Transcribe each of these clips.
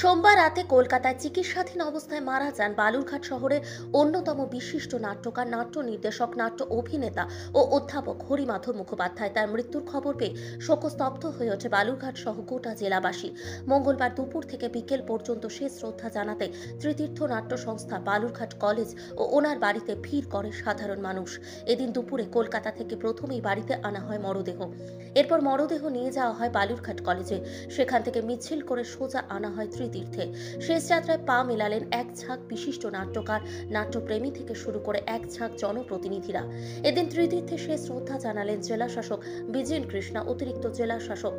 সোমবার রাতে কলকাতায় চিকিৎসাধীন অবস্থায় মারা যান বালুরঘাট শহরের অন্যতম বিশিষ্ট নাট্যকার, নাট্য নির্দেশক, নাট্য অভিনেতা ও অধ্যাপক হরিমাধব মুখোপাধ্যায়। তার মৃত্যুর খবর পেয়ে শোকস্তব্ধ হয়ে ওঠে বালুরঘাট সহ গোটা জেলাবাসী। মঙ্গলবার দুপুর থেকে বিকেল পর্যন্ত শেষ শ্রদ্ধা জানাতে ত্রিতীর্থ নাট্য সংস্থা, বালুরঘাট কলেজ ও ওনার বাড়িতে ভিড় করে সাধারণ মানুষ। এদিন দুপুরে কলকাতা থেকে প্রথমেই বাড়িতে আনা হয় মরদেহ। এরপর মরদেহ নিয়ে যাওয়া হয় বালুরঘাট কলেজে। সেখান থেকে মিছিল করে সোজা আনা হয় ত্রিতীর্থে। শেষ যাত্রায় পা মেলালেন এক ঝাঁক বিশিষ্ট নাট্যকার, নাট্যপ্রেমী থেকে শুরু করে এক ঝাঁক জনপ্রতিনিধিরা। এদিন ত্রিতীর্থে শেষ শ্রদ্ধা জানালেন জেলা শাসক বিজেন কৃষ্ণা, অতিরিক্ত জেলা শাসক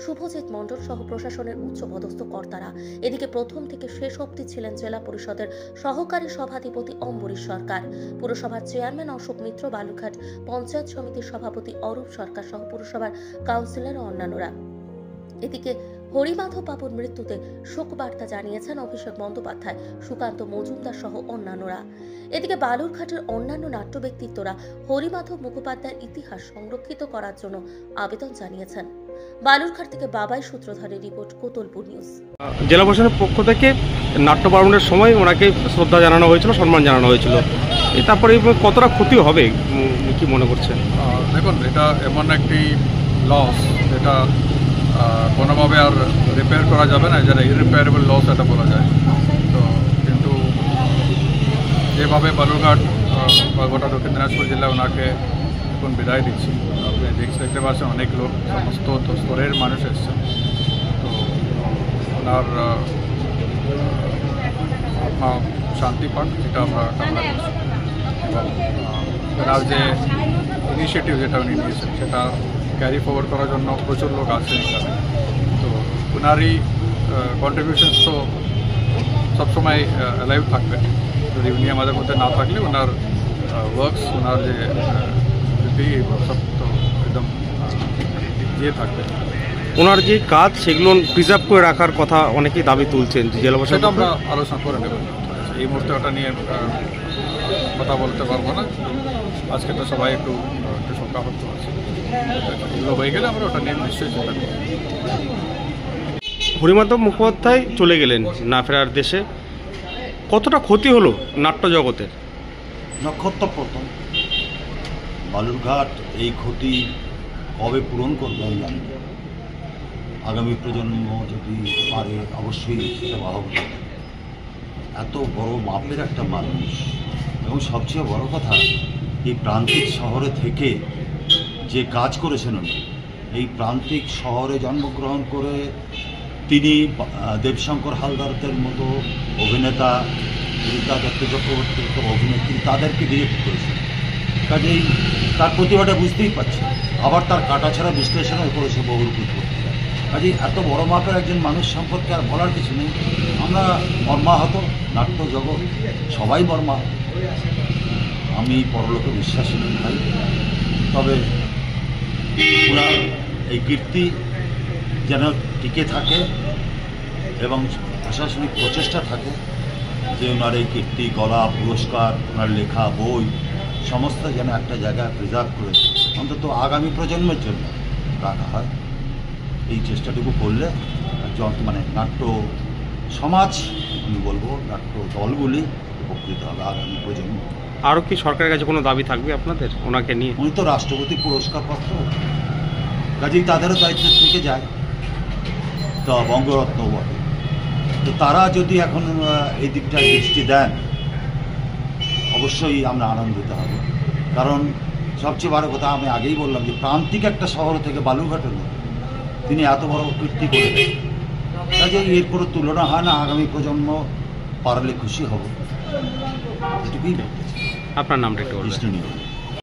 শুভজিৎ মণ্ডল সহ প্রশাসনের উচ্চপদস্থ কর্তারা। এদিকে প্রথম থেকে শেষ অবধি ছিলেন জেলা পরিষদের সহকারী সভাধিপতি অম্বরীশ সরকার, পুরসভার চেয়ারম্যান অশোক মিত্র, বালুরঘাট পঞ্চায়েত সমিতির সভাপতি অরূপ সরকার সহ পুরসভার কাউন্সিলর ও অন্যান্যরা। এদিকে হরিমাধব বাবুর মৃত্যুতে শোকবার্তা জানিয়েছেন অভিষেক বন্দ্যোপাধ্যায়, সুকান্ত মজুমদার সহ অন্যান্যরা। এদিকে বালুরঘাটের অন্যান্য নাট্য ব্যক্তিত্বরা হরিমাধব মুখোপাধ্যায়ের ইতিহাস সংরক্ষিত করার জন্য আবেদন জানিয়েছেন। বালুরঘাট থেকে বাবাই সূত্রধরের রিপোর্ট, কোতলপুর নিউজ। জেলা প্রশাসনের পক্ষ থেকে নাট্য পার্বণের সময় ওনাকে শ্রদ্ধা জানানো হয়েছিল, সম্মান জানানো হয়েছিল। তারপরে কতটা ক্ষতি হবে কি মনে করছেন? দেখুন, এটা এমন একটি লস যেটা কোনোভাবে আর রিপেয়ার করা যাবে না, যেটা ইরিপেয়ারেবল লস এটা বলা যায়। তো কিন্তু যেভাবে বালুরঘাট বা গোটা দক্ষিণ দিনাজপুর জেলায় ওনাকে এখন বিদায় দিচ্ছি, আপনি দেখতে পাচ্ছেন অনেক লোক, সমস্ত স্তরের মানুষ এসছেন। তো ওনার আত্মা শান্তি পান, এটা আমরা কামনা করছি। এবং ওনার যে ইনিশিয়েটিভ যেটা উনি নিয়েছেন সেটা ক্যারি ফরওয়ার্ড করার জন্য প্রচুর লোক আছেন এখানে। তো ওনারই কন্ট্রিবিউশনস তো সবসময় অ্যালাইভ থাকবে। যদি উনি আমাদের মধ্যে না থাকলে ওনার ওয়ার্কস, ওনার যে সব তো একদম দিয়ে থাকবে। ওনার যে কাজ সেগুলো প্রিজার্ভ করে রাখার কথা অনেকেই দাবি তুলছেন জেলা প্রশাসন। সেটা আমরা আলোচনা করে নেব। এই মুহূর্তে ওটা নিয়ে কথা বলতে পারবো না। আজকে তো সবাই একটু শঙ্কাহত আছে, এগুলো হয়ে গেলে আমরা ওটা নিয়ে নিশ্চয়ই চিন্তা করব। হরিমাধব মুখোপাধ্যায় চলে গেলেন না ফেরার দেশে, কতটা ক্ষতি হলো নাট্য জগতের? নক্ষত্র প্রথম বালুরঘাট এই ক্ষতি কবে পূরণ করবে আমি জানি না। আগামী প্রজন্ম যদি পারে অবশ্যই সেটা ভাববে। এত বড় মাপের একটা মানুষ, এবং সবচেয়ে বড় কথা, এই প্রান্তিক শহরে থেকে যে কাজ করেছেন উনি, এই প্রান্তিক শহরে জন্মগ্রহণ করে তিনি দেবশঙ্কর হালদারদের মতো অভিনেতা, রীতা দত্ত চক্রবর্তীর মতো অভিনেত্রী, তাদেরকে ডিরেক্ট করেছেন। কাজেই তার প্রতিভাটা বুঝতেই পারছে। আবার তার কাটাছাড়া বিশ্লেষণও করেছে বহুর পুত্র। কাজেই এত বড় মাপের একজন মানুষ সম্পর্কে আর বলার কিছু নেই। আমরা মর্মাহত, নাট্য জগৎ সবাই মর্মাহত। আমি পরলোকে বিশ্বাসী নই ভাই, তবে ওনার এই কীর্তি যেন টিকে থাকে এবং প্রশাসনিক প্রচেষ্টা থাকে যে ওনার এই কীর্তি, গলা, পুরস্কার, ওনার লেখা বই সমস্ত যেন একটা জায়গায় প্রিজার্ভ করে অন্তত আগামী প্রজন্মের জন্য রাখা হয়। এই চেষ্টাটুকু করলে মানে নাট্য সমাজ, আমি বলবো নাট্য দলগুলি উপকৃত হবে, আগামী প্রজন্ম। আরও কি সরকারের কাছে কোনো দাবি থাকবে আপনাদের ওনাকে নিয়ে? উনি তো রাষ্ট্রপতি পুরস্কারপত্র, কাজেই তাদেরও দায়িত্ব থেকে যায়, তো বঙ্গরত্ন বটে। তো তারা যদি এখন এই দিকটায় দৃষ্টি দেন, অবশ্যই আমরা আনন্দিত হব। কারণ সবচেয়ে বড় কথা, আমি আগেই বললাম যে প্রান্তিক একটা শহর থেকে বালুরঘাটের লোক, তিনি এত বড় কীর্তি করলেন, কাজেই এর কোনো তুলনা হয় না। আগামী প্রজন্ম পারলে খুশি হব, এটুকুই বলতে চাই। আপনার নামটা একটু বলবেন? কৃষ্ণ নিয়োগ।